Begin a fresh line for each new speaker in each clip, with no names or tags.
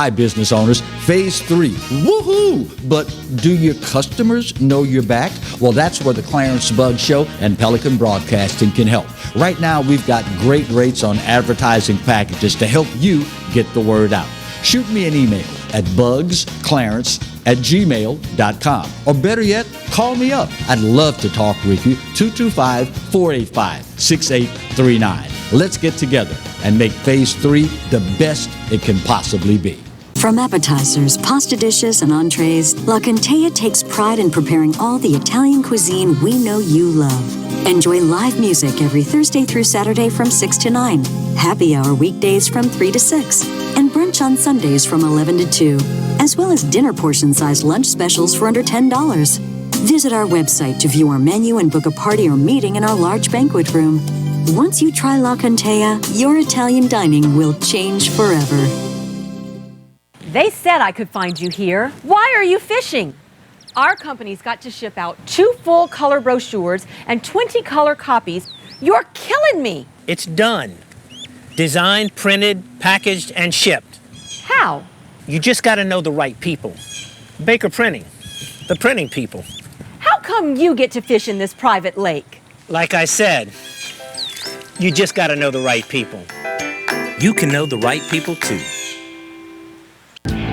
Hi, business owners. Phase 3. Woohoo! But do your customers know you're back? Well, that's where the Clarence Bug Show and Pelican Broadcasting can help. Right now, we've got great rates on advertising packages to help you get the word out. Shoot me an email at bugsclarence@gmail.com. Or better yet, call me up. I'd love to talk with you. 225-485-6839. Let's get together and make Phase 3 the best it can possibly be.
From appetizers, pasta dishes, and entrees, La Contea takes pride in preparing all the Italian cuisine we know you love. Enjoy live music every Thursday through Saturday from 6 to 9, happy hour weekdays from 3 to 6, and brunch on Sundays from 11 to 2, as well as dinner portion-sized lunch specials for under $10. Visit our website to view our menu and book a party or meeting in our large banquet room. Once you try La Contea, your Italian dining will change forever.
They said I could find you here. Why are you fishing? Our company's got to ship out 2 full color brochures and 20 color copies. You're killing me.
It's done. Designed, printed, packaged, and shipped.
How?
You just got to know the right people. Baker Printing, the printing people.
How come you get to fish in this private lake?
Like I said, you just got to know the right people. You can know the right people too.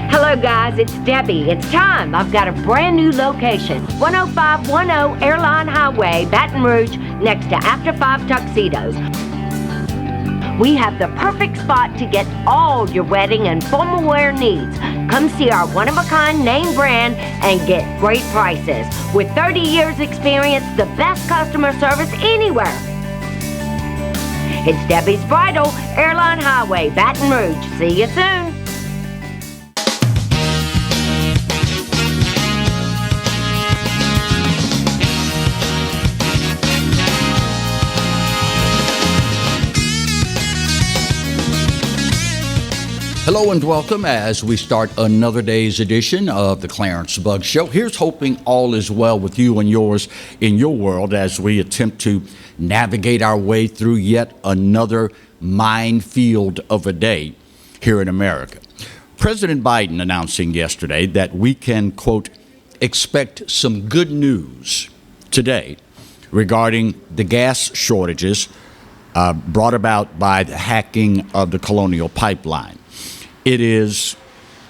Hello guys, it's Debbie. It's time. I've got a brand new location. 10510 Airline Highway, Baton Rouge, next to After 5 Tuxedos. We have the perfect spot to get all your wedding and formal wear needs. Come see our one-of-a-kind name brand and get great prices. With 30 years experience, the best customer service anywhere. It's Debbie's Bridal, Airline Highway, Baton Rouge. See you soon.
Hello and welcome as we start another day's edition of the Clarence Bug Show. Here's hoping all is well with you and yours in your world as we attempt to navigate our way through yet another minefield of a day here in America. President Biden announcing yesterday that we can, quote, expect some good news today regarding the gas shortages brought about by the hacking of the Colonial Pipeline. It is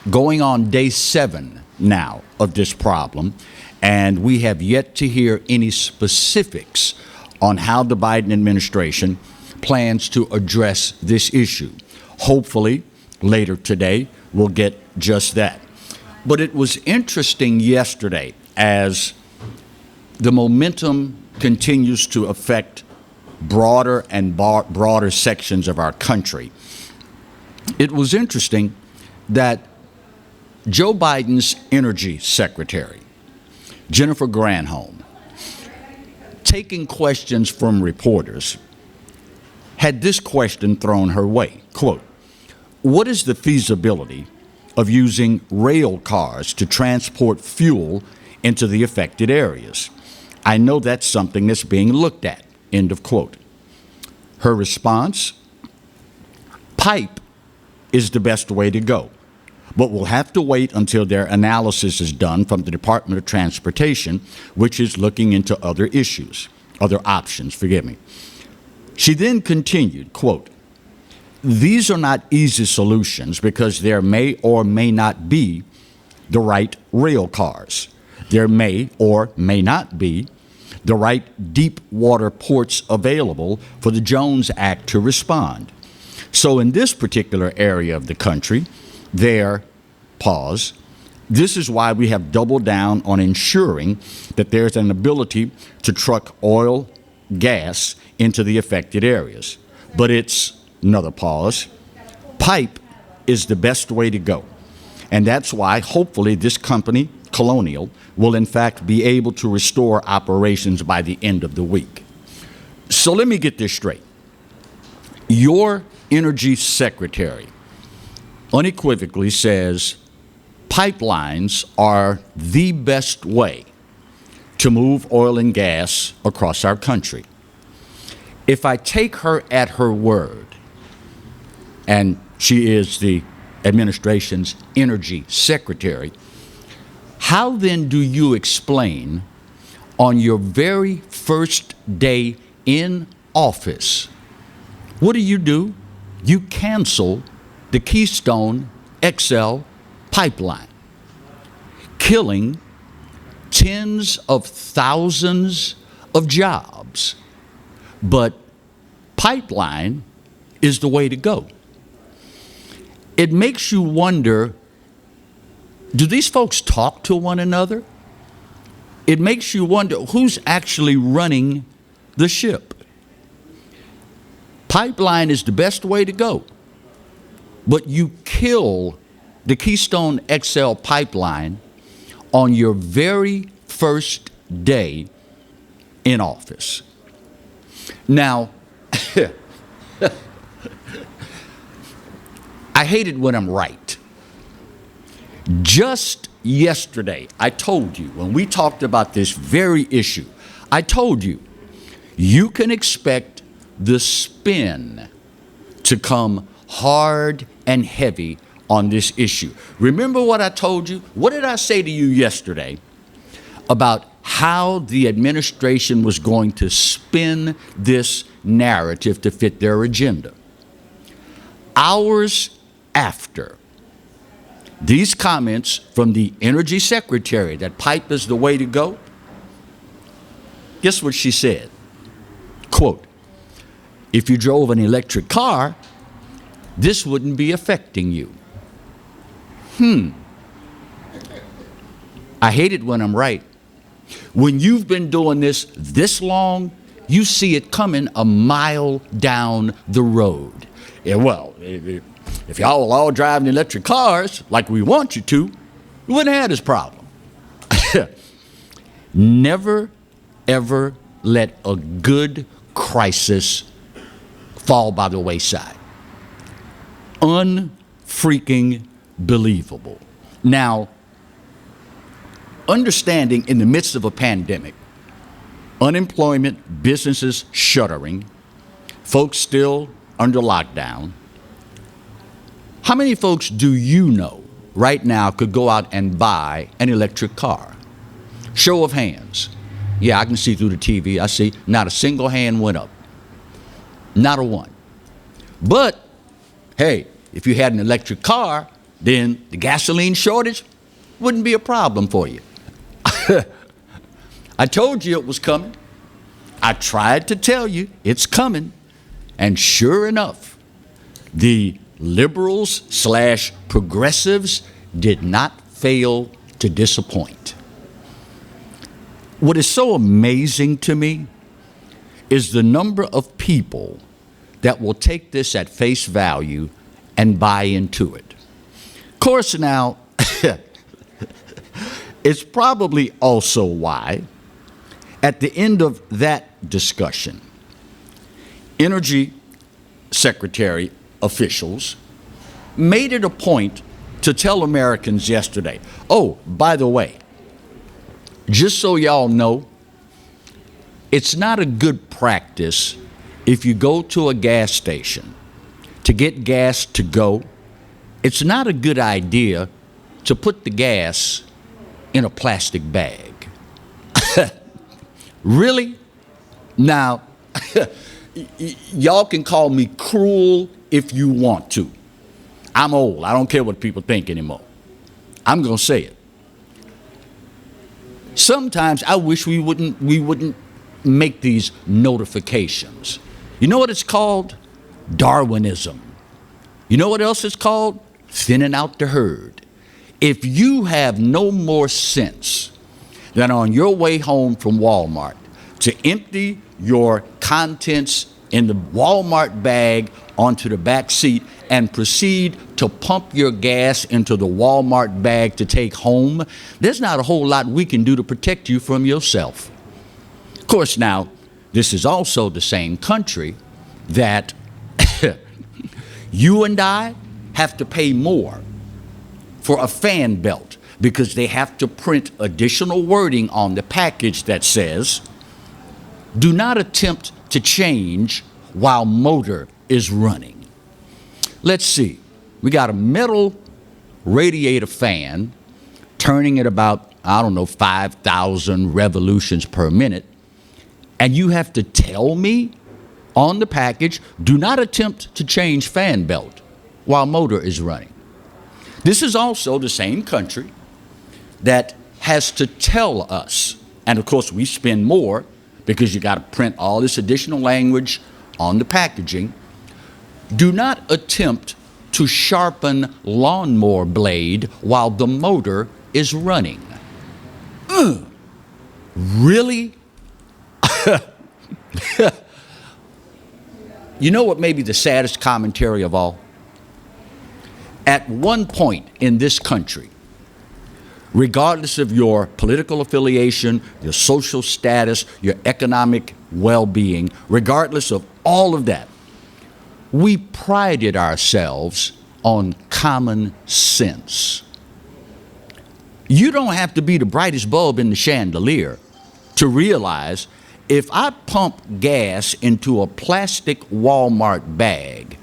going on day 7 now of this problem, and we have yet to hear any specifics on how the Biden administration plans to address this issue. Hopefully, later today, we'll get just that. But it was interesting yesterday as the momentum continues to affect broader and broader sections of our country. It was interesting that Joe Biden's Energy Secretary, Jennifer Granholm, taking questions from reporters, had this question thrown her way, quote, what is the feasibility of using rail cars to transport fuel into the affected areas? I know that's something that's being looked at, end of quote. Her response, pipe is the best way to go, but we'll have to wait until their analysis is done from the Department of Transportation, which is looking into other issues, other options, forgive me. She then continued, quote, these are not easy solutions because there may or may not be the right rail cars. There may or may not be the right deep water ports available for the Jones Act to respond. So in this particular area of the country, this is why we have doubled down on ensuring that there's an ability to truck oil, gas into the affected areas. But it's, another pause, pipe is the best way to go. And that's why hopefully this company, Colonial, will in fact be able to restore operations by the end of the week. So let me get this straight. Your Energy Secretary unequivocally says pipelines are the best way to move oil and gas across our country. If I take her at her word, and she is the administration's energy secretary. How then do you explain on your very first day in office, what do? You cancel the Keystone XL pipeline, killing tens of thousands of jobs. But pipeline is the way to go. It makes you wonder, do these folks talk to one another? It makes you wonder who's actually running the ship. Pipeline is the best way to go. But you kill the Keystone XL pipeline on your very first day in office. Now, I hate it when I'm right. Just yesterday, I told you, when we talked about this very issue, I told you, you can expect the spin to come hard and heavy on this issue. Remember what I told you? What did I say to you yesterday about how the administration was going to spin this narrative to fit their agenda? Hours after these comments from the energy secretary that pipe is the way to go, guess what she said? Quote, if you drove an electric car, this wouldn't be affecting you. I hate it when I'm right. When you've been doing this long, you see it coming a mile down the road. Yeah, well, if y'all were all driving electric cars like we want you to, we wouldn't have this problem. Never, ever let a good crisis fall by the wayside. Unfreaking believable. Now, understanding in the midst of a pandemic, unemployment, businesses shuttering, folks still under lockdown, how many folks do you know right now could go out and buy an electric car? Show of hands. Yeah, I can see through the TV. I see not a single hand went up. Not a one. But, hey, if you had an electric car, then the gasoline shortage wouldn't be a problem for you. I told you it was coming. I tried to tell you it's coming. And sure enough, the liberals / progressives did not fail to disappoint. What is so amazing to me is the number of people that will take this at face value and buy into it. Of course, now, it's probably also why, at the end of that discussion, Energy Secretary officials made it a point to tell Americans yesterday, oh, by the way, just so y'all know, it's not a good practice if you go to a gas station to get gas to go. It's not a good idea to put the gas in a plastic bag. Really? Now, y'all can call me cruel if you want to. I'm old. I don't care what people think anymore. I'm going to say it. Sometimes I wish we wouldn't make these notifications. You know what it's called? Darwinism. You know what else it's called? Thinning out the herd. If you have no more sense than on your way home from Walmart to empty your contents in the Walmart bag onto the back seat and proceed to pump your gas into the Walmart bag to take home, there's not a whole lot we can do to protect you from yourself. Of course, now, this is also the same country that you and I have to pay more for a fan belt because they have to print additional wording on the package that says, do not attempt to change while motor is running. Let's see. We got a metal radiator fan turning at about, 5,000 revolutions per minute. And you have to tell me on the package, do not attempt to change fan belt while motor is running. This is also the same country that has to tell us, and of course we spend more because you got to print all this additional language on the packaging. Do not attempt to sharpen lawnmower blade while the motor is running. Really? You know what may be the saddest commentary of all? At one point in this country, regardless of your political affiliation, your social status, your economic well-being, regardless of all of that, we prided ourselves on common sense. You don't have to be the brightest bulb in the chandelier to realize if I pump gas into a plastic Walmart bag,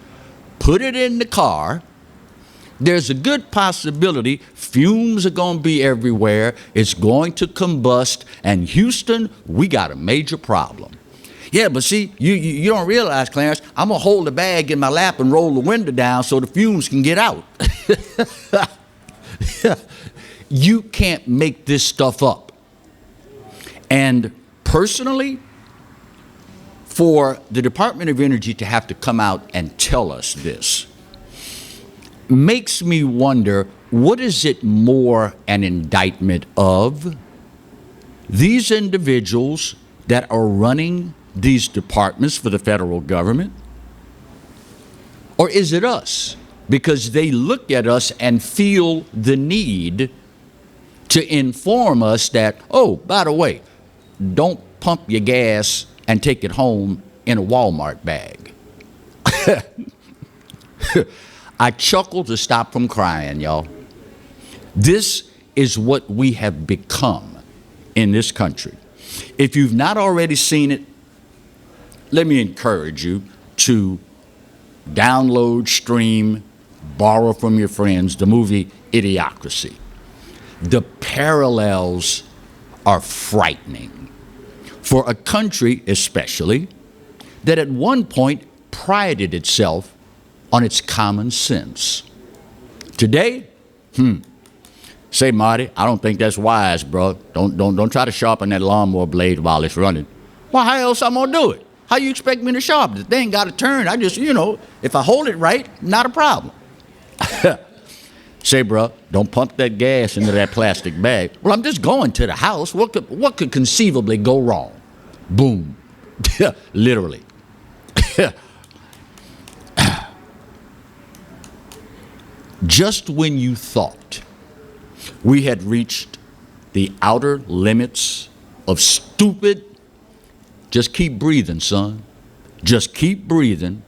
put it in the car, there's a good possibility fumes are going to be everywhere, it's going to combust, and Houston, we got a major problem. Yeah, but see, you don't realize, Clarence, I'm going to hold the bag in my lap and roll the window down so the fumes can get out. You can't make this stuff up. And personally, for the Department of Energy to have to come out and tell us this makes me wonder, what is it more an indictment of? These individuals that are running these departments for the federal government? Or is it us? Because they look at us and feel the need to inform us that, oh, by the way, don't pump your gas and take it home in a Walmart bag. I chuckle to stop from crying, y'all. This is what we have become in this country. If you've not already seen it, let me encourage you to download, stream, borrow from your friends the movie Idiocracy. The parallels are frightening for a country, especially, that at one point prided itself on its common sense. Today, say, Marty, I don't think that's wise, bro. Don't try to sharpen that lawnmower blade while it's running. Well, how else I'm gonna do it? How you expect me to sharpen it? The thing got to turn. I just, if I hold it right, not a problem. Say, bro, don't pump that gas into that plastic bag. Well, I'm just going to the house. What could conceivably go wrong? Boom. Literally. Just when you thought we had reached the outer limits of stupid, just keep breathing, son. Just keep breathing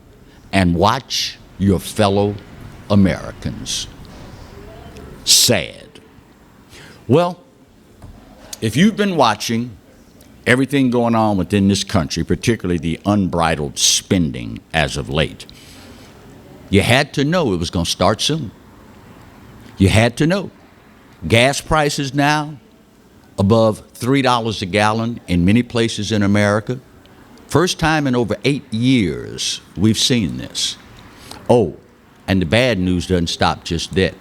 and watch your fellow Americans. Sad. Well, if you've been watching everything going on within this country, particularly the unbridled spending as of late, you had to know it was going to start soon. You had to know. Gas prices now above $3 a gallon in many places in America. First time in over 8 years we've seen this. Oh, and the bad news doesn't stop just there.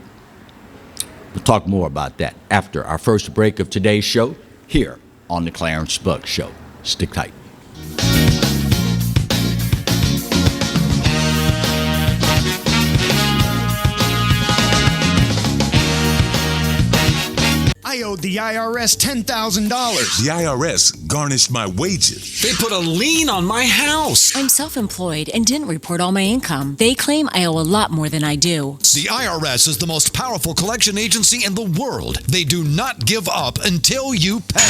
We'll talk more about that after our first break of today's show here on the Clarence Bugg Show. Stick tight.
I owed the IRS $10,000.
The IRS garnished my wages.
They put a lien on my house.
I'm self-employed and didn't report all my income. They claim I owe a lot more than I do.
The IRS is the most powerful collection agency in the world. They do not give up until you pay.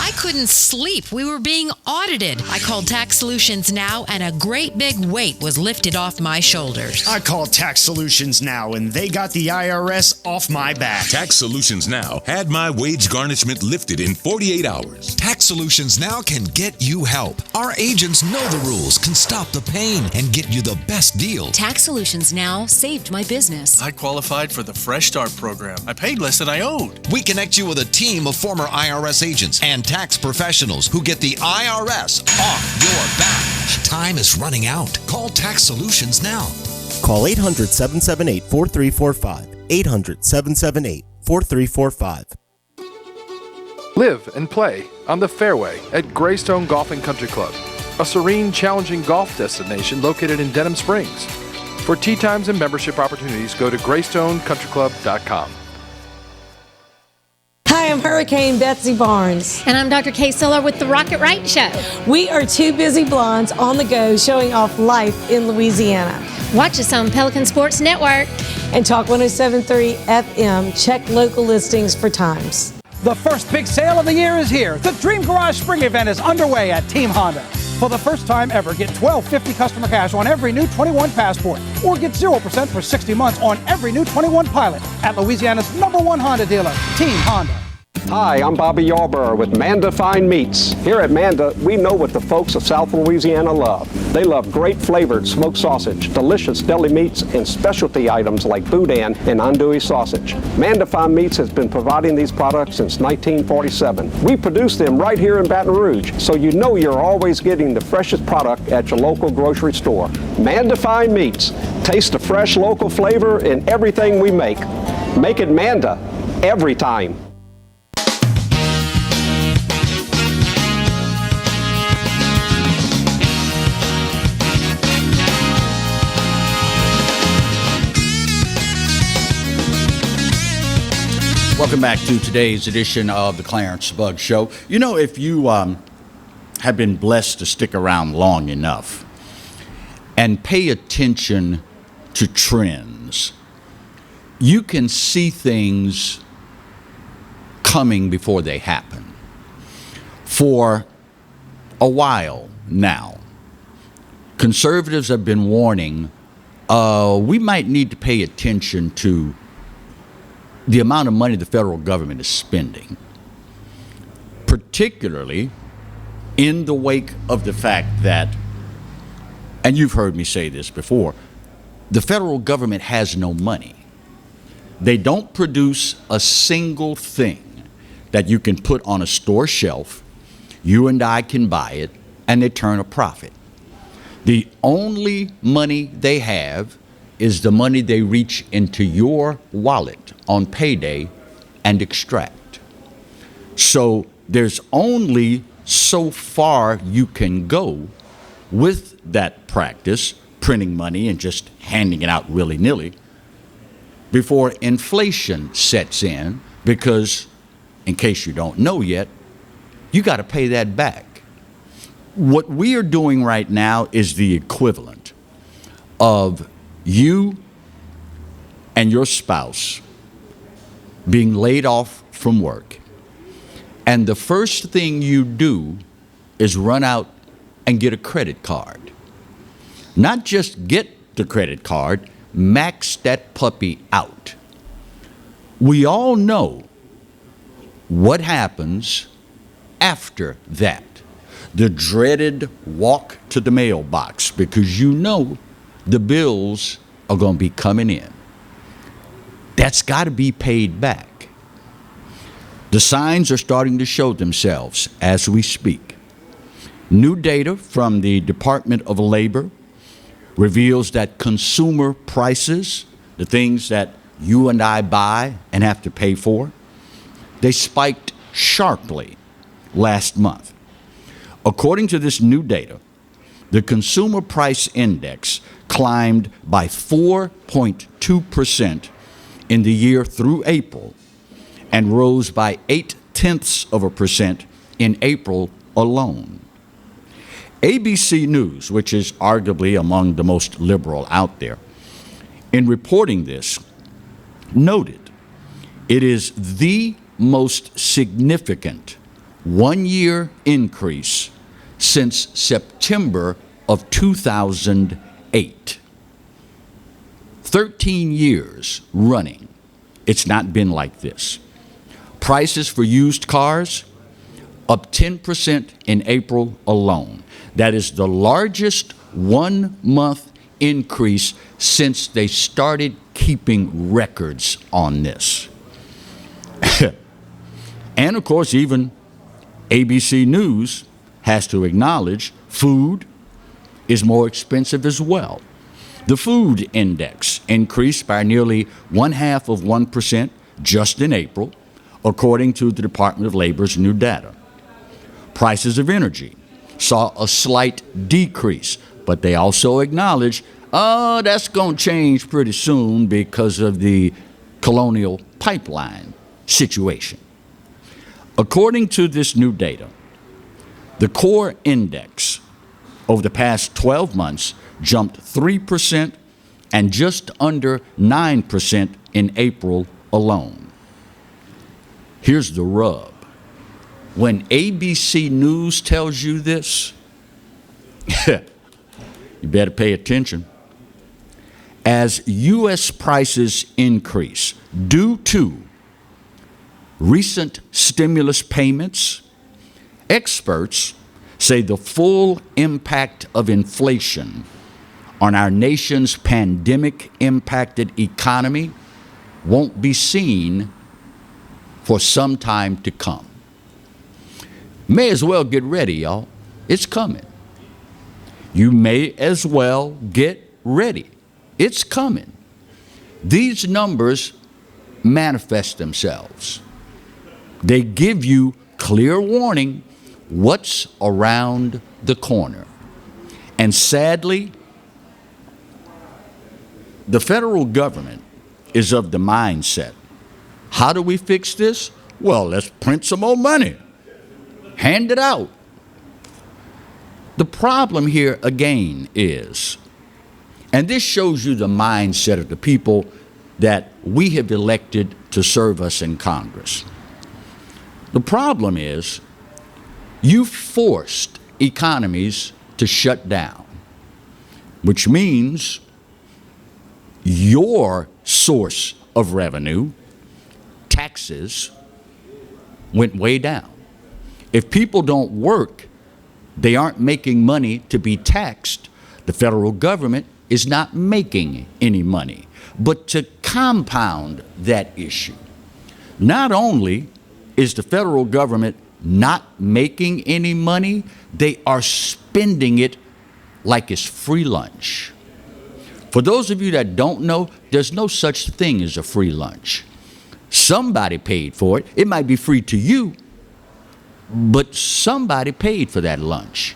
I couldn't sleep. We were being audited. I called Tax Solutions Now, and a great big weight was lifted off my shoulders.
I called Tax Solutions Now, and they got the IRS off my back.
Tax Solutions Now had my wages wage garnishment lifted in 48 hours.
Tax Solutions Now can get you help. Our agents know the rules, can stop the pain, and get you the best deal.
Tax Solutions Now saved my business.
I qualified for the Fresh Start program. I paid less than I owed.
We connect you with a team of former IRS agents and tax professionals who get the IRS off your back. Time is running out. Call Tax Solutions now.
Call 800-778-4345. 800-778-4345.
Live and play on the fairway at Greystone Golf and Country Club, a serene, challenging golf destination located in Denham Springs. For tee times and membership opportunities, go to GreystoneCountryClub.com.
Hi, I'm Hurricane Betsy Barnes.
And I'm Dr. Kay Siller with The Rocket Right Show.
We are two busy blondes on the go showing off life in Louisiana.
Watch us on Pelican Sports Network.
And Talk 107.3 FM. Check local listings for times.
The first big sale of the year is here. The Dream Garage Spring Event is underway at Team Honda. For the first time ever, get $12.50 customer cash on every new 21 Passport, or get 0% for 60 months on every new 21 Pilot at Louisiana's #1 Honda dealer, Team Honda.
Hi, I'm Bobby Yarborough with Manda Fine Meats. Here at Manda, we know what the folks of South Louisiana love. They love great flavored smoked sausage, delicious deli meats, and specialty items like boudin and andouille sausage. Manda Fine Meats has been providing these products since 1947. We produce them right here in Baton Rouge, so you know you're always getting the freshest product at your local grocery store. Manda Fine Meats. Taste the fresh local flavor in everything we make. Make it Manda every time.
Welcome back to today's edition of the Clarence Bug Show. You know, if you have been blessed to stick around long enough and pay attention to trends, you can see things coming before they happen. For a while now, conservatives have been warning we might need to pay attention to the amount of money the federal government is spending, particularly in the wake of the fact that, and you've heard me say this before, the federal government has no money. They don't produce a single thing that you can put on a store shelf, you and I can buy it, and they turn a profit. The only money they have is the money they reach into your wallet on payday and extract. So there's only so far you can go with that practice, printing money and just handing it out willy-nilly, before inflation sets in, because, in case you don't know yet, you got to pay that back. What we are doing right now is the equivalent of you and your spouse being laid off from work, and the first thing you do is run out and get a credit card. Not just get the credit card, max that puppy out. We all know what happens after that. The dreaded walk to the mailbox, because you know the bills are going to be coming in. That's got to be paid back. The signs are starting to show themselves as we speak. New data from the Department of Labor reveals that consumer prices, the things that you and I buy and have to pay for, they spiked sharply last month. According to this new data, the Consumer Price Index climbed by 4.2% in the year through April and rose by 0.8% in April alone. ABC News, which is arguably among the most liberal out there, in reporting this, noted it is the most significant one-year increase since September of 2008. 13 years running, it's not been like this. Prices for used cars up 10% in April alone. That is the largest 1 month increase since they started keeping records on this. And of course, even ABC News has to acknowledge food is more expensive as well. The food index increased by nearly 0.5% just in April, according to the Department of Labor's new data. Prices of energy saw a slight decrease, but they also acknowledge, that's going to change pretty soon because of the Colonial Pipeline situation. According to this new data, the core index over the past 12 months jumped 3% and just under 9% in April alone. Here's the rub. When ABC News tells you this, you better pay attention. As U.S. prices increase due to recent stimulus payments, experts say the full impact of inflation on our nation's pandemic-impacted economy won't be seen for some time to come. May as well get ready, y'all. It's coming. You may as well get ready. It's coming. These numbers manifest themselves. They give you clear warning what's around the corner. And sadly, the federal government is of the mindset, how do we fix this? Well, let's print some more money. Hand it out. The problem here again is, and this shows you the mindset of the people that we have elected to serve us in Congress. The problem is you forced economies to shut down, which means your source of revenue, taxes, went way down. If people don't work, they aren't making money to be taxed. The federal government is not making any money. But to compound that issue, not only is the federal government not making any money, they are spending it like it's free lunch. For those of you that don't know, there's no such thing as a free lunch. Somebody paid for it. It might be free to you, but somebody paid for that lunch.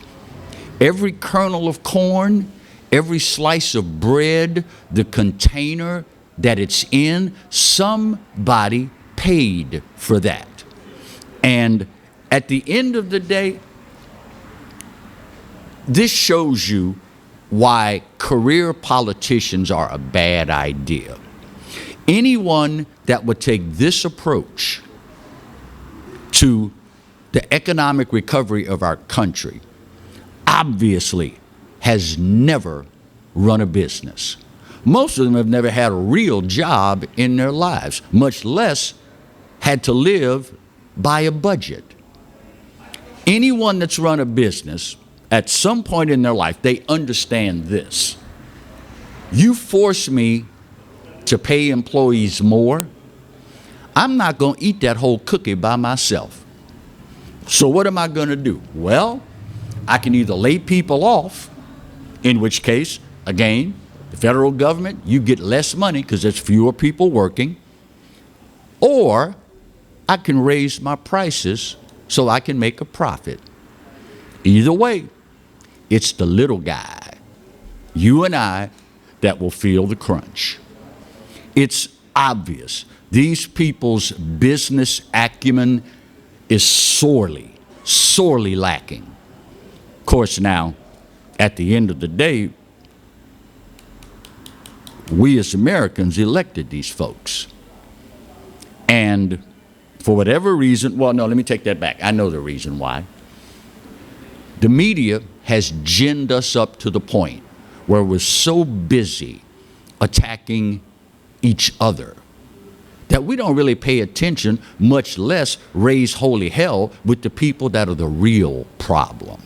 Every kernel of corn, every slice of bread, the container that it's in, somebody paid for that. And at the end of the day, this shows you why career politicians are a bad idea. Anyone that would take this approach to the economic recovery of our country obviously has never run a business. Most of them have never had a real job in their lives, much less had to live by a budget. Anyone that's run a business at some point in their life, they understand this. You force me to pay employees more, I'm not going to eat that whole cookie by myself. So what am I going to do? Well, I can either lay people off, in which case, again, the federal government, you get less money because there's fewer people working, or I can raise my prices so I can make a profit. Either way, it's the little guy, you and I, that will feel the crunch. It's obvious these people's business acumen is sorely, sorely lacking. Of course, now, at the end of the day, we as Americans elected these folks. And for whatever reason, well, no, let me take that back. I know the reason why. The media has ginned us up to the point where we're so busy attacking each other that that we don't really pay attention, much less raise holy hell with the people that are the real problem.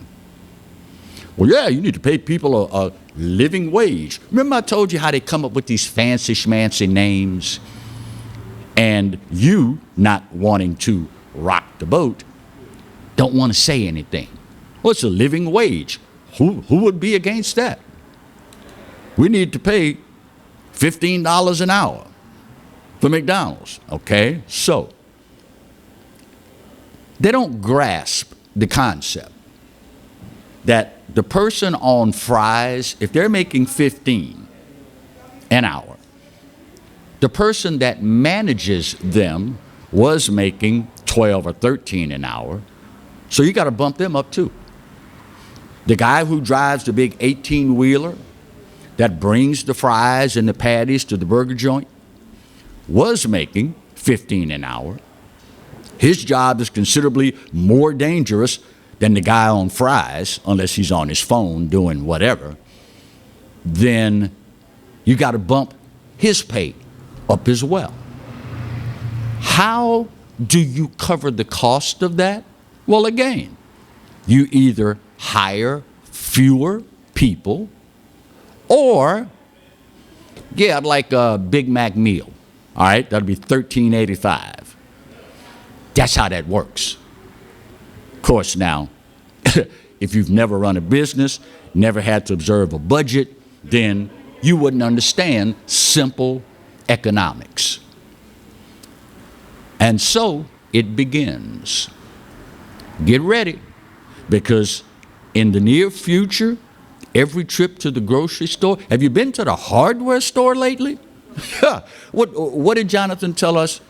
Well, yeah, you need to pay people a living wage. Remember I told you how they come up with these fancy schmancy names? And you, not wanting to rock the boat, don't want to say anything. Well, it's a living wage. Who would be against that? We need to pay $15 an hour for McDonald's, okay? So, they don't grasp the concept that the person on fries, if they're making $15 an hour, the person that manages them was making $12 or $13 an hour, so you got to bump them up too. The guy who drives the big 18-wheeler that brings the fries and the patties to the burger joint was making $15 an hour. His job is considerably more dangerous than the guy on fries, unless he's on his phone doing whatever. Then you got to bump his pay up as well. How do you cover the cost of that? Well, again, you either hire fewer people or, yeah, like a Big Mac meal. All right, that'll be $13.85. That's how that works. Of course, now, if you've never run a business, never had to observe a budget, then you wouldn't understand simple economics. And so it begins. Get ready, because in the near future, every trip to the grocery store, have you been to the hardware store lately? What did Jonathan tell us?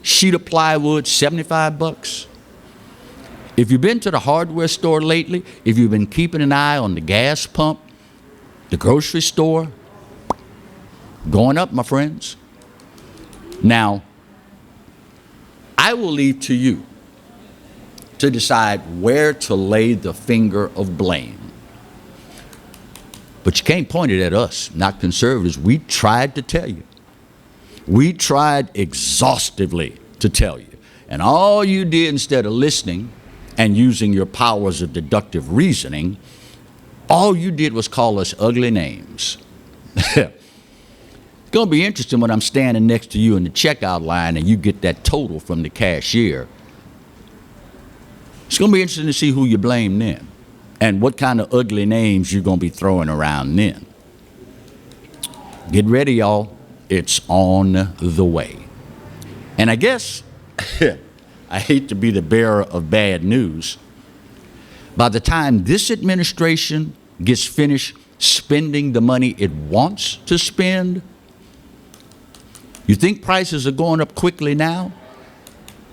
Sheet of plywood, $75. If you've been to the hardware store lately, if you've been keeping an eye on the gas pump, the grocery store, going up, my friends. Now, I will leave to you to decide where to lay the finger of blame. But you can't point it at us, not conservatives. We tried to tell you. We tried exhaustively to tell you. And all you did, instead of listening and using your powers of deductive reasoning, all you did was call us ugly names. It's going to be interesting when I'm standing next to you in the checkout line and you get that total from the cashier. It's going to be interesting to see who you blame then and what kind of ugly names you're going to be throwing around then. Get ready, y'all. It's on the way. And I guess, I hate to be the bearer of bad news, by the time this administration gets finished spending the money it wants to spend, you think prices are going up quickly now?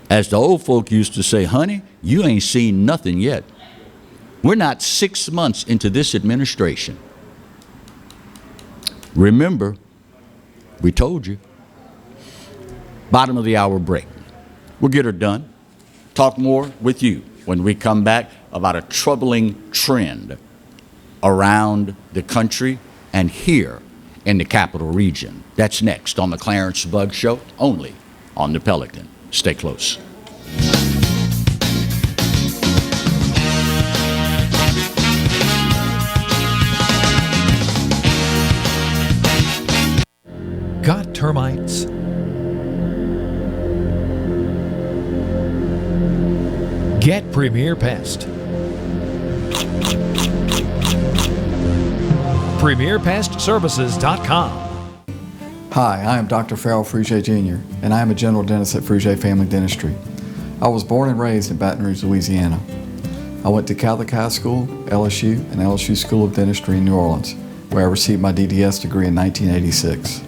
As the old folk used to say, honey, you ain't seen nothing yet. We're not 6 months into this administration. Remember, we told you. Bottom of the hour break. We'll get her done. Talk more with you when we come back about a troubling trend around the country and here in the capital region. That's next on the Clarence Bug Show, only on the Pelican. Stay close.
Got termites? Get Premier Pest. PremierPestServices.com.
Hi, I am Dr. Farrell Frugier Jr., and I am a general dentist at Frugier Family Dentistry. I was born and raised in Baton Rouge, Louisiana. I went to Catholic High School, LSU, and LSU School of Dentistry in New Orleans, where I received my DDS degree in 1986.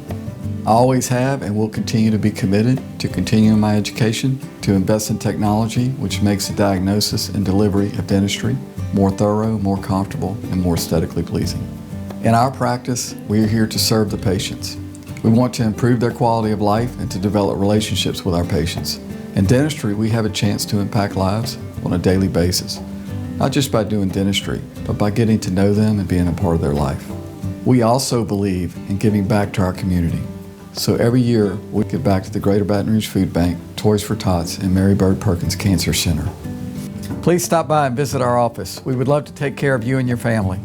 I always have and will continue to be committed to continuing my education, to invest in technology which makes the diagnosis and delivery of dentistry more thorough, more comfortable, and more aesthetically pleasing. In our practice, we are here to serve the patients. We want to improve their quality of life and to develop relationships with our patients. In dentistry, we have a chance to impact lives on a daily basis, not just by doing dentistry, but by getting to know them and being a part of their life. We also believe in giving back to our community. So every year, we give back to the Greater Baton Rouge Food Bank, Toys for Tots, and Mary Bird Perkins Cancer Center. Please stop by and visit our office. We would love to take care of you and your family.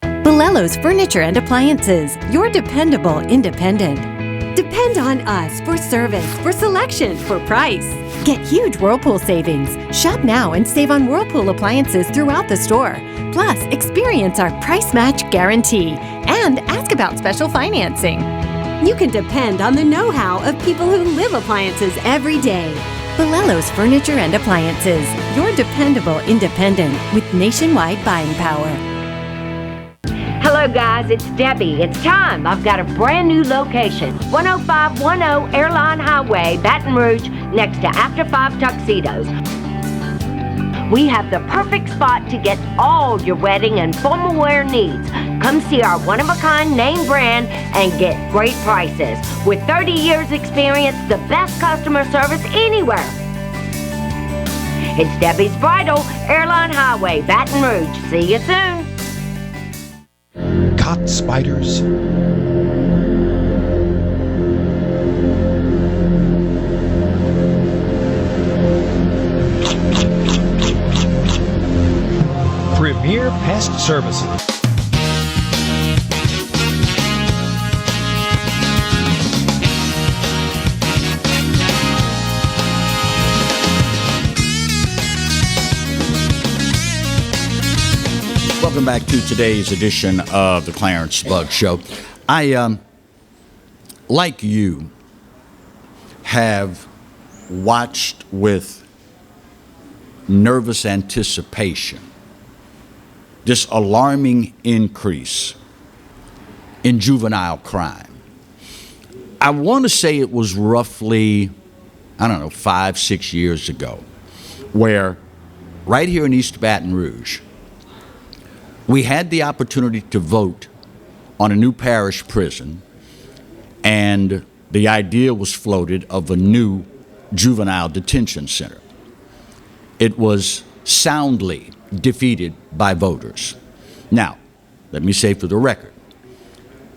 Bolello's Furniture and Appliances, your dependable independent. Depend on us for service, for selection, for price. Get huge Whirlpool savings. Shop now and save on Whirlpool appliances throughout the store. Plus, experience our price match guarantee and ask about special financing. You can depend on the know-how of people who live appliances every day. Bolello's Furniture and Appliances, your dependable independent with nationwide buying power.
Hello guys, it's Debbie. It's time. I've got a brand new location. 10510 Airline Highway, Baton Rouge, next to After 5 Tuxedos. We have the perfect spot to get all your wedding and formal wear needs. Come see our one-of-a-kind name brand and get great prices. With 30 years experience, the best customer service anywhere. It's Debbie's Bridal, Airline Highway, Baton Rouge. See you soon.
Caught spiders. Premier Pest Services.
Welcome back to today's edition of the Clarence Bug Show. I, like you, have watched with nervous anticipation this alarming increase in juvenile crime. I want to say it was roughly, 5-6 years ago, where right here in East Baton Rouge, we had the opportunity to vote on a new parish prison, and the idea was floated of a new juvenile detention center. It was soundly defeated by voters. Now, let me say for the record,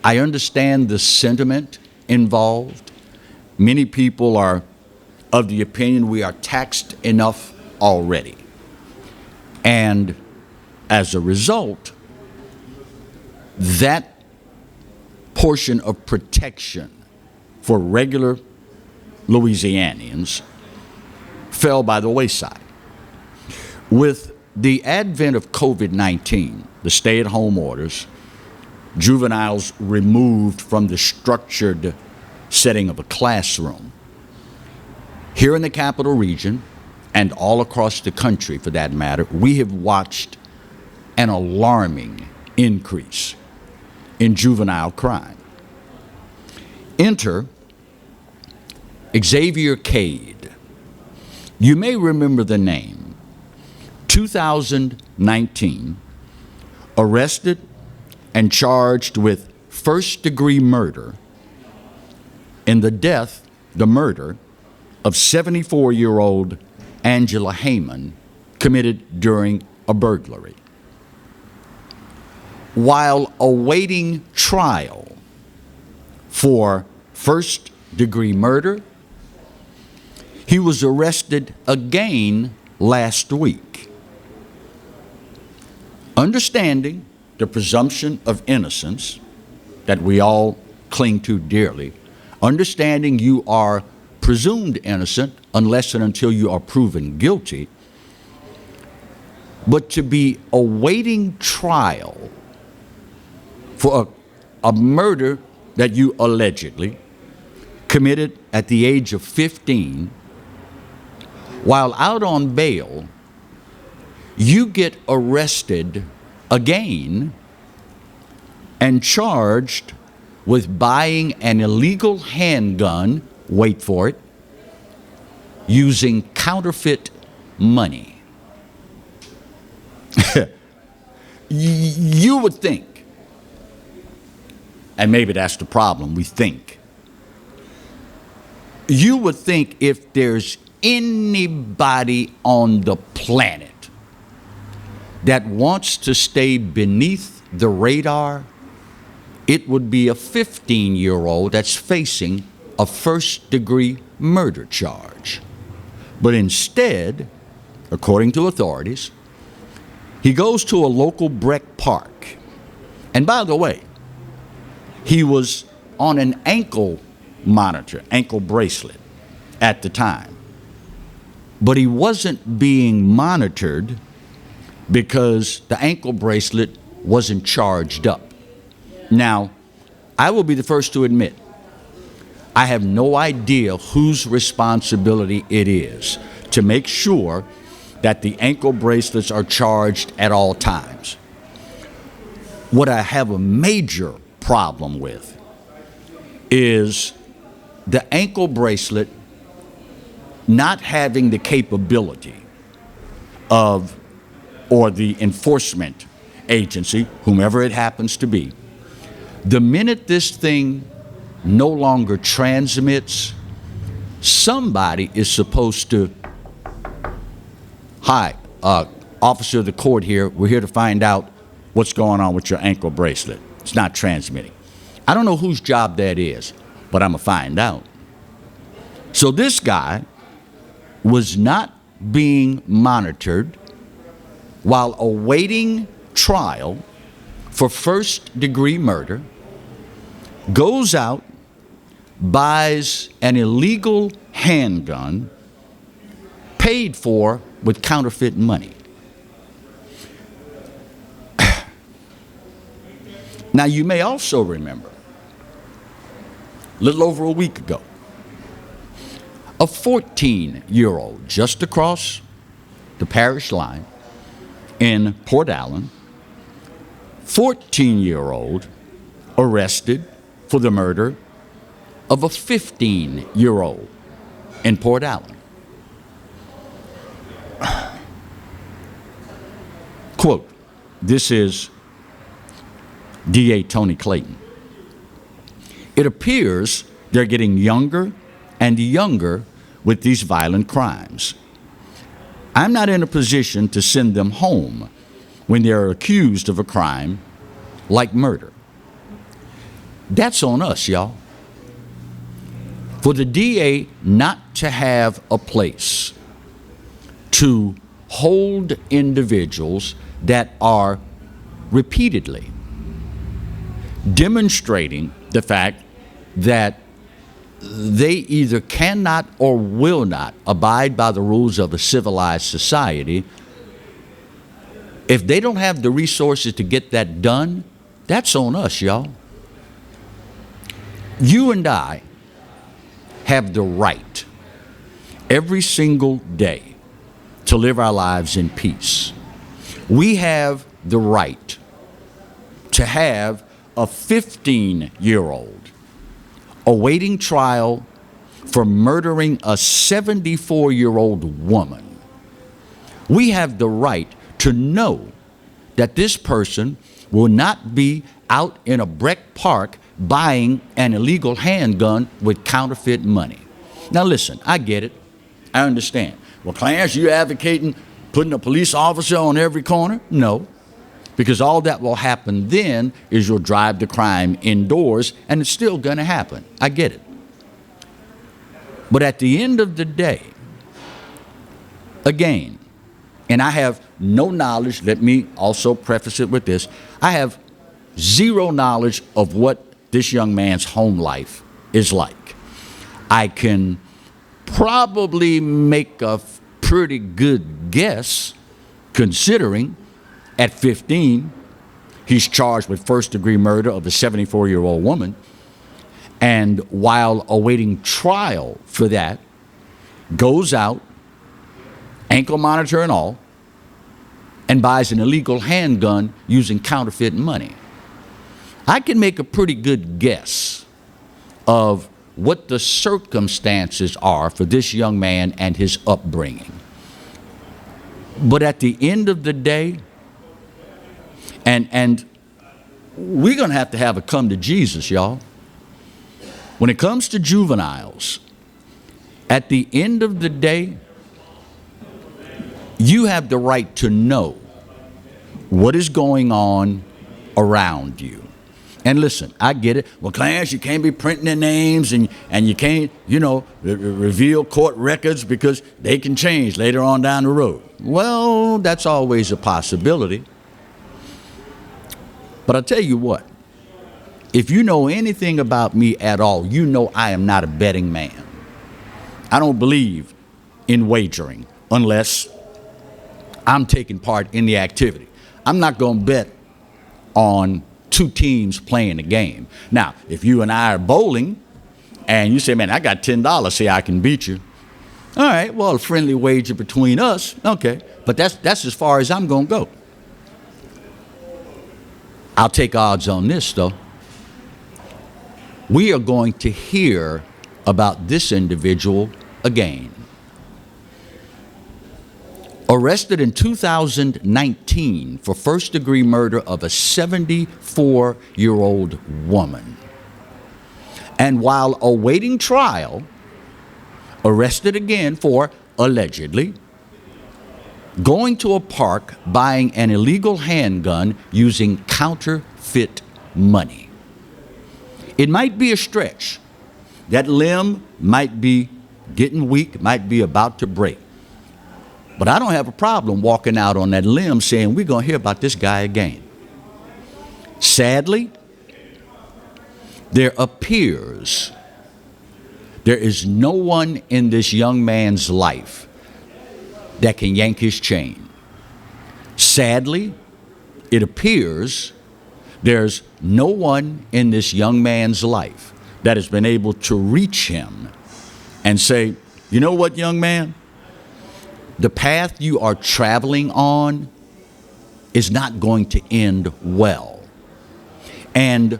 I understand the sentiment involved. Many people are of the opinion we are taxed enough already. And as a result, that portion of protection for regular Louisianians fell by the wayside. With the advent of COVID-19, the stay-at-home orders, juveniles removed from the structured setting of a classroom, here in the capital region and all across the country for that matter, we have watched an alarming increase in juvenile crime. Enter Xavier Cade. You may remember the name. 2019, arrested and charged with first-degree murder in the murder of 74-year-old Angela Heyman, committed during a burglary. While awaiting trial for first-degree murder, he was arrested again last week. Understanding the presumption of innocence that we all cling to dearly, understanding you are presumed innocent unless and until you are proven guilty, but to be awaiting trial for a murder that you allegedly committed at the age of 15, while out on bail, you get arrested again and charged with buying an illegal handgun, wait for it, using counterfeit money. You would think, and maybe that's the problem, we think. You would think if there's anybody on the planet that wants to stay beneath the radar, it would be a 15-year-old that's facing a first-degree murder charge. But instead, according to authorities, he goes to a local rec park. And by the way, he was on an ankle monitor, ankle bracelet at the time. But he wasn't being monitored because the ankle bracelet wasn't charged up. Now, I will be the first to admit, I have no idea whose responsibility it is to make sure that the ankle bracelets are charged at all times. What I have a major problem with is the ankle bracelet not having the capability of, or the enforcement agency, whomever it happens to be, the minute this thing no longer transmits, somebody is supposed to, hi, officer of the court here, we're here to find out what's going on with your ankle bracelet. It's not transmitting. I don't know whose job that is, but I'm gonna find out. So this guy was not being monitored while awaiting trial for first-degree murder, goes out, buys an illegal handgun paid for with counterfeit money. Now, you may also remember, a little over a week ago, a 14-year-old just across the parish line in Port Allen, 14-year-old arrested for the murder of a 15-year-old in Port Allen. Quote, this is DA Tony Clayton. It appears they're getting younger and younger with these violent crimes. I'm not in a position to send them home when they're accused of a crime like murder. That's on us, y'all. For the DA not to have a place to hold individuals that are repeatedly demonstrating the fact that they either cannot or will not abide by the rules of a civilized society. If they don't have the resources to get that done, that's on us, y'all. You and I have the right every single day to live our lives in peace. We have the right to have a 15-year-old awaiting trial for murdering a 74-year-old woman. We have the right to know that this person will not be out in a rec park buying an illegal handgun with counterfeit money. Now listen, I get it. I understand. Well, Clarence, you advocating putting a police officer on every corner? No. Because all that will happen then is you'll drive the crime indoors, and it's still going to happen. I get it. But at the end of the day, again, and I have no knowledge, let me also preface it with this, I have zero knowledge of what this young man's home life is like. I can probably make a pretty good guess, considering at 15, he's charged with first-degree murder of a 74-year-old woman, and while awaiting trial for that, goes out, ankle monitor and all, and buys an illegal handgun using counterfeit money. I can make a pretty good guess of what the circumstances are for this young man and his upbringing. But at the end of the day, and we're going to have a come to Jesus, y'all. When it comes to juveniles, at the end of the day, you have the right to know what is going on around you. And listen, I get it. Well, Clarence, you can't be printing their names and you can't, reveal court records because they can change later on down the road. Well, that's always a possibility. But I'll tell you what, if you know anything about me at all, you know I am not a betting man. I don't believe in wagering unless I'm taking part in the activity. I'm not going to bet on two teams playing a game. Now, if you and I are bowling and you say, man, I got $10, say I can beat you. All right, well, a friendly wager between us, okay. But that's as far as I'm going to go. I'll take odds on this, though. We are going to hear about this individual again. Arrested in 2019 for first-degree murder of a 74-year-old woman. And while awaiting trial, arrested again for, allegedly, going to a park buying an illegal handgun using counterfeit money. It might be a stretch. That limb might be getting weak, might be about to break. But I don't have a problem walking out on that limb saying we're going to hear about this guy again. Sadly, there appears there is no one in this young man's life that can yank his chain. Sadly, it appears there's no one in this young man's life that has been able to reach him and say, you know what, young man? The path you are traveling on is not going to end well. And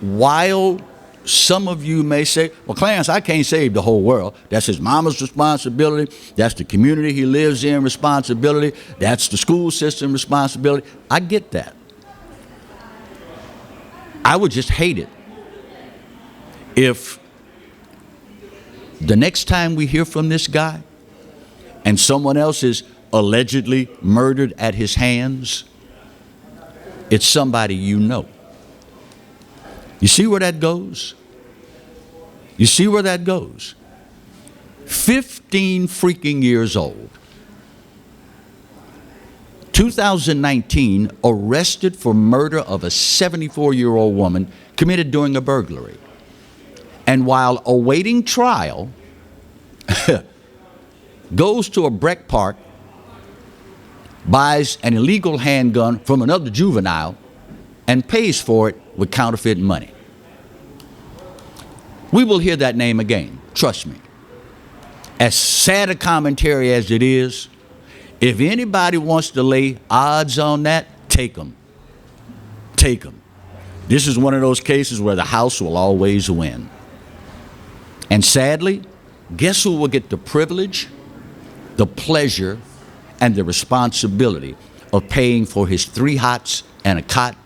while some of you may say, well, Clarence, I can't save the whole world. That's his mama's responsibility. That's the community he lives in responsibility. That's the school system responsibility. I get that. I would just hate it if the next time we hear from this guy and someone else is allegedly murdered at his hands, it's somebody you know. You see where that goes? You see where that goes? 15 freaking years old. 2019, arrested for murder of a 74-year-old woman committed during a burglary. And while awaiting trial, goes to a rec park, buys an illegal handgun from another juvenile, and pays for it with counterfeit money. We will hear that name again, trust me. As sad a commentary as it is, if anybody wants to lay odds on that, take them. Take them. This is one of those cases where the house will always win. And sadly, guess who will get the privilege, the pleasure, and the responsibility of paying for his 3 hots and a cot,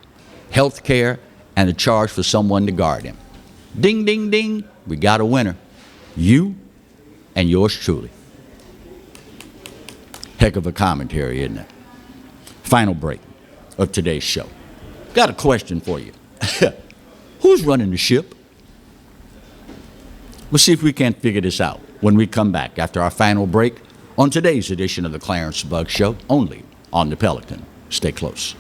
health care, and a charge for someone to guard him? Ding, ding, ding, we got a winner. You and yours truly. Heck of a commentary, isn't it? Final break of today's show. Got a question for you. Who's running the ship? We'll see if we can't figure this out when we come back after our final break on today's edition of the Clarence Bug Show, only on the Pelican. Stay close.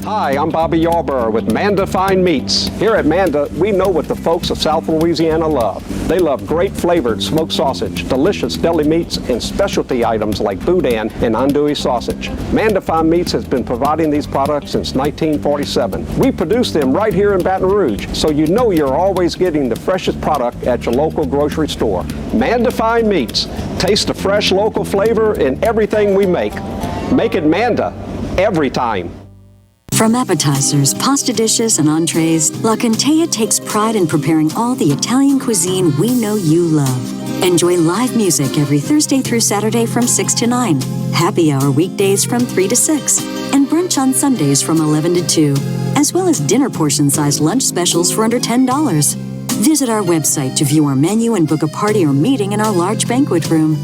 Hi, I'm Bobby Yarborough with Manda Fine Meats. Here at Manda, we know what the folks of South Louisiana love. They love great flavored smoked sausage, delicious deli meats, and specialty items like boudin and andouille sausage. Manda Fine Meats has been providing these products since 1947. We produce them right here in Baton Rouge, so you know you're always getting the freshest product at your local grocery store. Manda Fine Meats. Taste the fresh local flavor in everything we make. Make it Manda every time.
From appetizers, pasta dishes, and entrees, La Contea takes pride in preparing all the Italian cuisine we know you love. Enjoy live music every Thursday through Saturday from 6 to 9, happy hour weekdays from 3 to 6, and brunch on Sundays from 11 to 2, as well as dinner portion-sized lunch specials for under $10. Visit our website to view our menu and book a party or meeting in our large banquet room.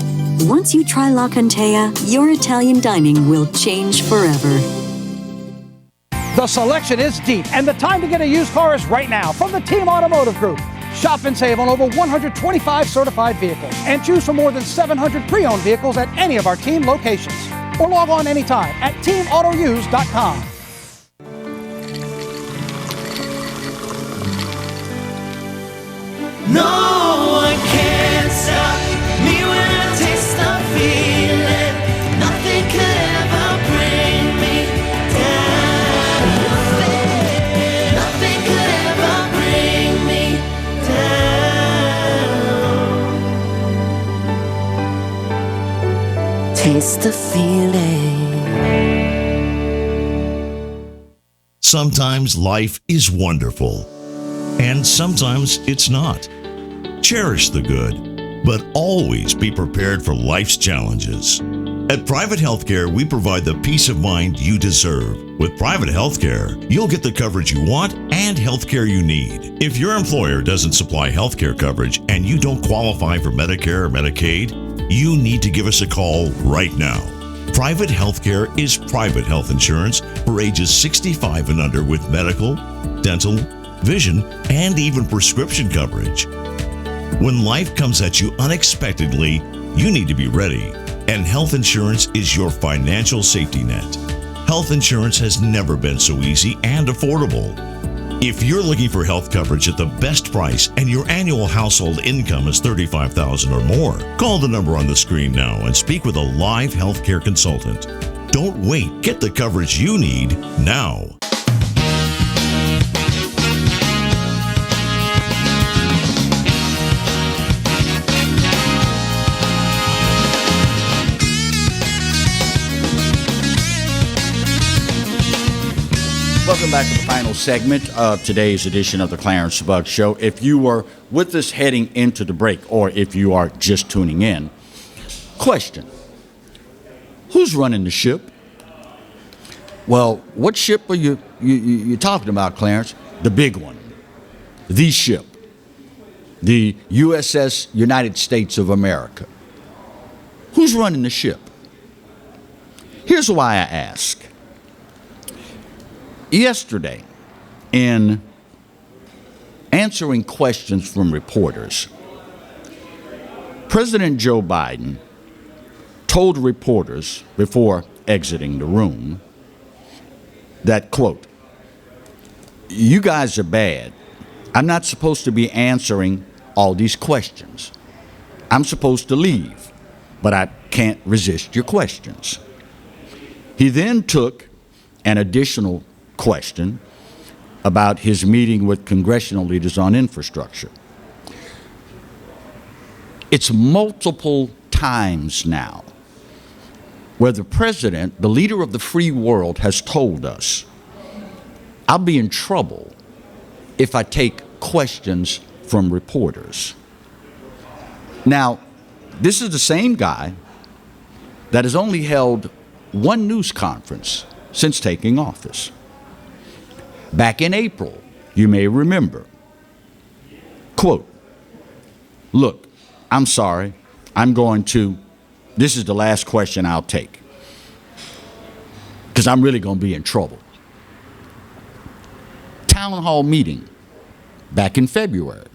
Once you try La Contea, your Italian dining will change forever.
The selection is deep, and the time to get a used car is right now from the Team Automotive Group. Shop and save on over 125 certified vehicles and choose from more than 700 pre-owned vehicles at any of our team locations. Or log on anytime at teamautouse.com.
No one can stop me when I taste the feeling. Nothing could ever bring me down. Nothing could ever bring me down. Taste the feeling.
Sometimes life is wonderful, and sometimes it's not. Cherish the good, but always be prepared for life's challenges. At Private Healthcare, we provide the peace of mind you deserve. With Private Healthcare, you'll get the coverage you want and healthcare you need. If your employer doesn't supply healthcare coverage and you don't qualify for Medicare or Medicaid, you need to give us a call right now. Private Healthcare is private health insurance for ages 65 and under with medical, dental, vision, and even prescription coverage. When life comes at you unexpectedly, you need to be ready, and health insurance is your financial safety net. Health insurance has never been so easy and affordable. If you're looking for health coverage at the best price and your annual household income is $35,000 or more, call the number on the screen now and speak with a live healthcare consultant. Don't wait. Get the coverage you need now.
Welcome back to the final segment of today's edition of the Clarence Bugg Show. If you were with us heading into the break, or if you are just tuning in, question: who's running the ship? Well, what ship are you talking about, Clarence? The big one, the ship, the USS United States of America. Who's running the ship? Here's why I ask. Yesterday, in answering questions from reporters, President Joe Biden told reporters before exiting the room that, quote, "You guys are bad. I'm not supposed to be answering all these questions. I'm supposed to leave, but I can't resist your questions." He then took an additional question about his meeting with congressional leaders on infrastructure. It's multiple times now where the president, the leader of the free world, has told us, "I'll be in trouble if I take questions from reporters." Now, this is the same guy that has only held one news conference since taking office. Back in April, you may remember, quote, "Look, I'm sorry, this is the last question I'll take, because I'm really going to be in trouble." Town hall meeting back in February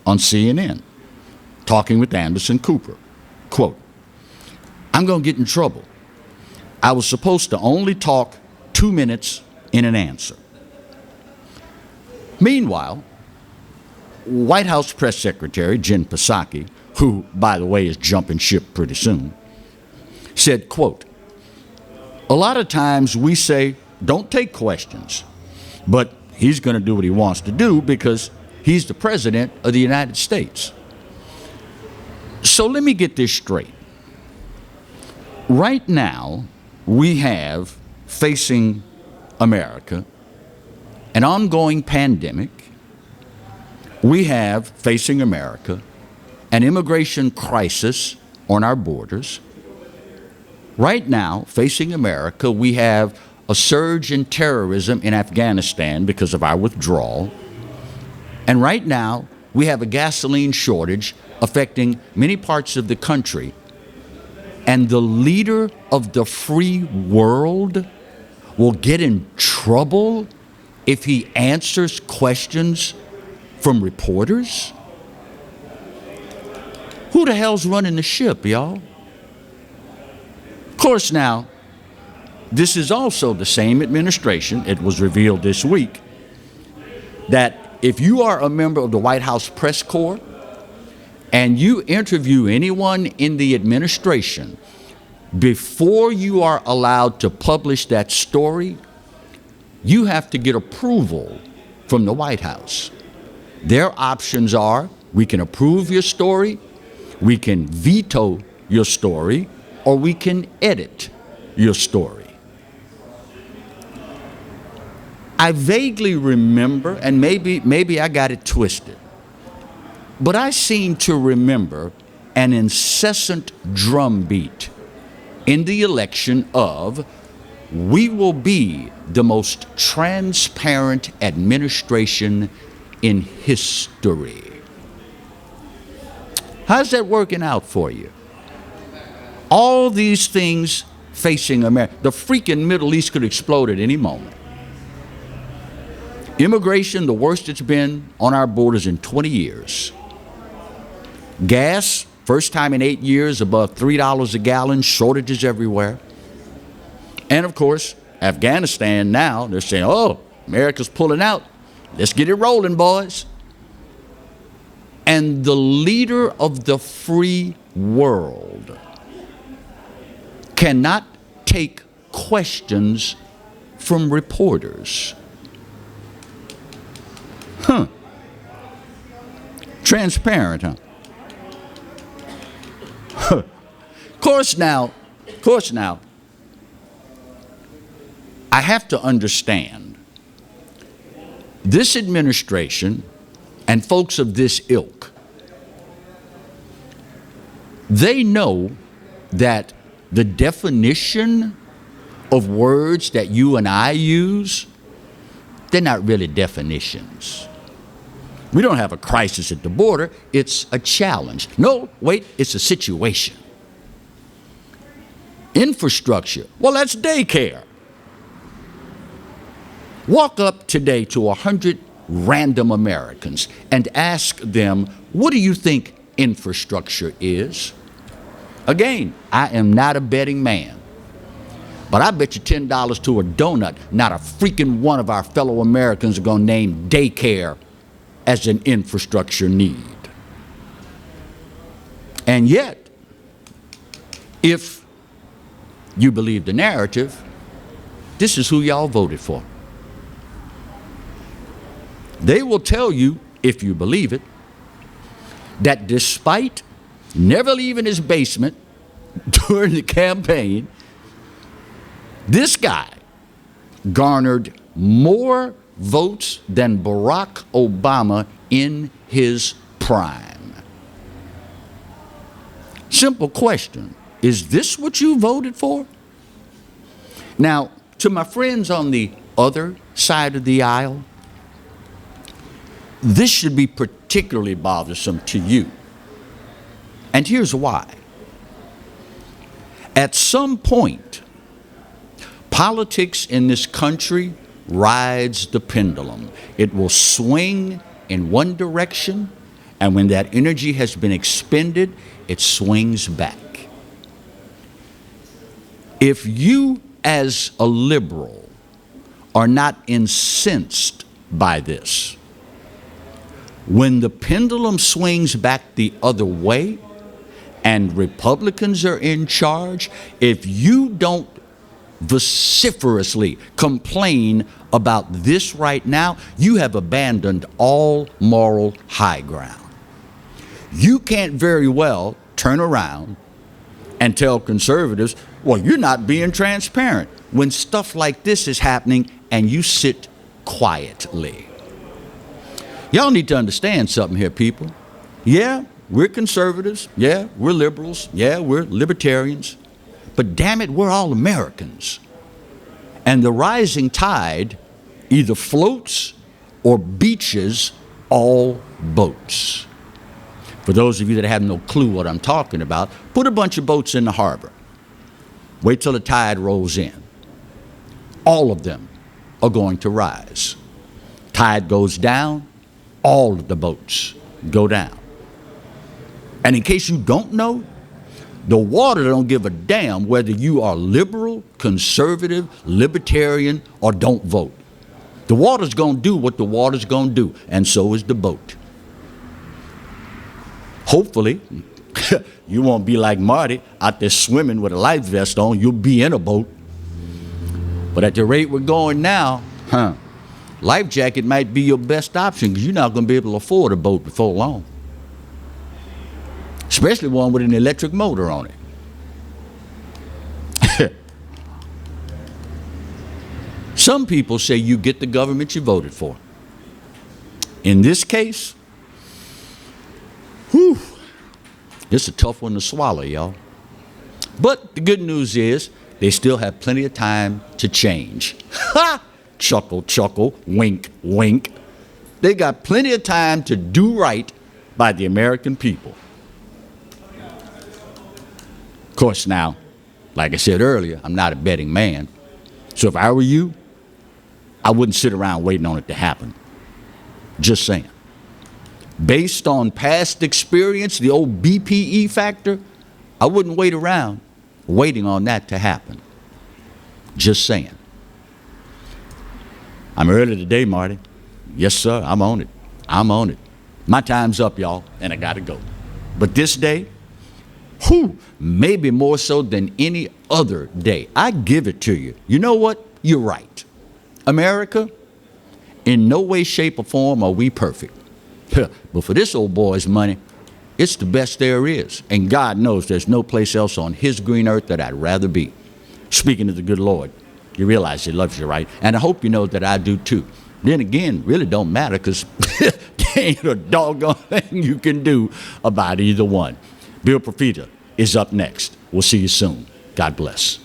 on CNN, talking with Anderson Cooper, quote, "I'm going to get in trouble. I was supposed to only talk 2 minutes in an answer." Meanwhile, White House Press Secretary Jen Psaki, who, by the way, is jumping ship pretty soon, said, quote, "A lot of times we say, don't take questions, but he's going to do what he wants to do because he's the president of the United States." So let me get this straight. Right now, we have facing America an ongoing pandemic. We have facing America an immigration crisis on our borders. Right now, facing America, we have a surge in terrorism in Afghanistan because of our withdrawal. And right now, we have a gasoline shortage affecting many parts of the country, and the leader of the free world will get in trouble if he answers questions from reporters? Who the hell's running the ship, y'all? Of course, now, this is also the same administration, it was revealed this week, that if you are a member of the White House press corps and you interview anyone in the administration, before you are allowed to publish that story, you have to get approval from the White House. Their options are, we can approve your story, we can veto your story, or we can edit your story. I vaguely remember, and maybe I got it twisted, but I seem to remember an incessant drumbeat in the election of, we will be the most transparent administration in history. How's that working out for you? All these things facing America. The freaking Middle East could explode at any moment. Immigration, the worst it's been on our borders in 20 years. Gas, first time in 8 years, above $3 a gallon, shortages everywhere. And of course, Afghanistan now, they're saying, oh, America's pulling out. Let's get it rolling, boys. And the leader of the free world cannot take questions from reporters. Transparent, huh? Of course now, I have to understand this administration and folks of this ilk, they know that the definition of words that you and I use, they're not really definitions. We don't have a crisis at the border, it's a challenge. No, wait, it's a situation. Infrastructure, well, that's daycare. Walk up today to 100 random Americans and ask them, what do you think infrastructure is? Again, I am not a betting man, but I bet you $10 to a donut, not a freaking one of our fellow Americans are going to name daycare as an infrastructure need. And yet, if you believe the narrative, this is who y'all voted for. They will tell you, if you believe it, that despite never leaving his basement during the campaign, this guy garnered more votes than Barack Obama in his prime. Simple question, is this what you voted for? Now, to my friends on the other side of the aisle, this should be particularly bothersome to you. And here's why. At some point, politics in this country rides the pendulum. It will swing in one direction, and when that energy has been expended, it swings back. If you, as a liberal, are not incensed by this, when the pendulum swings back the other way and Republicans are in charge, if you don't vociferously complain about this right now, you have abandoned all moral high ground. You can't very well turn around and tell conservatives, well, you're not being transparent, when stuff like this is happening and you sit quietly. Y'all need to understand something here, people. Yeah, we're conservatives. Yeah, we're liberals. Yeah, we're libertarians. But damn it, we're all Americans. And the rising tide either floats or beaches all boats. For those of you that have no clue what I'm talking about, put a bunch of boats in the harbor. Wait till the tide rolls in. All of them are going to rise. Tide goes down, all of the boats go down. And in case you don't know, the water don't give a damn whether you are liberal, conservative, libertarian, or don't vote. The water's going to do what the water's going to do, and so is the boat. Hopefully, you won't be like Marty out there swimming with a life vest on. You'll be in a boat. But at the rate we're going now, life jacket might be your best option because you're not going to be able to afford a boat before long. Especially one with an electric motor on it. Some people say you get the government you voted for. In this case, whew, it's a tough one to swallow, y'all. But the good news is they still have plenty of time to change. Ha! Chuckle, chuckle, wink, wink. They got plenty of time to do right by the American people. Of course, now, like I said earlier, I'm not a betting man. So if I were you, I wouldn't sit around waiting on it to happen. Just saying. Based on past experience, the old BPE factor, I wouldn't wait around waiting on that to happen. Just saying. I'm early today, Marty. Yes, sir, I'm on it. I'm on it. My time's up, y'all, and I gotta go. But this day, maybe more so than any other day, I give it to you. You know what? You're right. America, in no way, shape, or form are we perfect. But for this old boy's money, it's the best there is. And God knows there's no place else on his green earth that I'd rather be. Speaking of the good Lord, you realize he loves you, right? And I hope you know that I do too. Then again, really don't matter because there ain't a doggone thing you can do about either one. Bill Profita is up next. We'll see you soon. God bless.